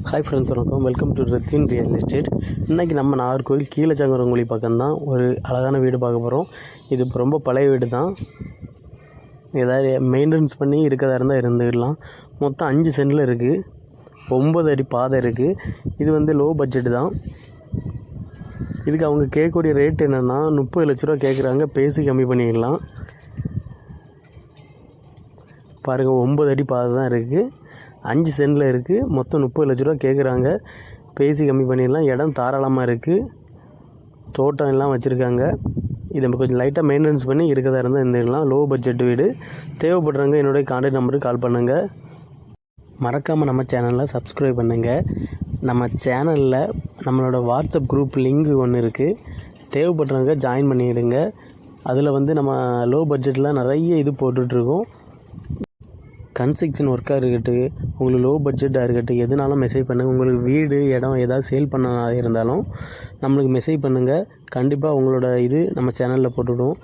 Hi friends, வணக்கம். Welcome to Rathin real estate. இன்றைக்கி நம்ம நாகர்கோவில் கீழச்சங்கரங்குழி பக்கம் தான் ஒரு அழகான வீடு பார்க்க போகிறோம். இது இப்போ ரொம்ப பழைய வீடு தான். ஏதாவது மெயின்டெனன்ஸ் பண்ணி இருக்கிறதா இருந்தால் இருந்துடலாம். மொத்தம் 5 சென்டில் இருக்குது. 9 அடி பாதை இருக்குது. இது வந்து லோ பட்ஜெட்டு தான். இதுக்கு அவங்க கேட்கக்கூடிய ரேட் என்னென்னா 30 லட்ச ரூபா கேட்குறாங்க. பேசி கம்மி பண்ணிடலாம். பாருங்கள், 9 அடி பாதை தான் இருக்குது. 5 சென்டில் இருக்குது. மொத்தம் 30 லட்ச ரூபா கேட்குறாங்க. பேசி கம்மி பண்ணிடலாம். இடம் தாராளமாக இருக்குது. தோட்டம் எல்லாம் வச்சுருக்காங்க. இதை கொஞ்சம் லைட்டாக மெயின்டெனன்ஸ் பண்ணி இருக்கிறதா இருந்தால் இருந்துடலாம். லோ பட்ஜெட் வீடு. தேவைப்படுறவங்க என்னுடைய கான்டாக்ட் நம்பருக்கு கால் பண்ணுங்கள். மறக்காமல் நம்ம சேனலில் சப்ஸ்கிரைப் பண்ணுங்கள். நம்ம சேனலில் நம்மளோட வாட்ஸ்அப் குரூப் லிங்க் ஒன்று இருக்குது. தேவைப்படுறவங்க ஜாயின் பண்ணிவிடுங்க. அதில் வந்து நம்ம லோ பட்ஜெட்டில் நிறைய இது போட்டுட்ருக்கோம். கன்ஸ்ட்ரக்ஷன் ஒர்க்காக இருக்கட்டும், உங்களுக்கு லோ பட்ஜெட்டாக இருக்கட்டும், எதுனாலும் மெசேஜ் பண்ணுங்கள். உங்களுக்கு வீடு இடம் ஏதாவது சேல் பண்ண இருந்தாலும் நம்மளுக்கு மெசேஜ் பண்ணுங்கள். கண்டிப்பாக உங்களோட இது நம்ம சேனலில் போட்டுவிடுவோம்.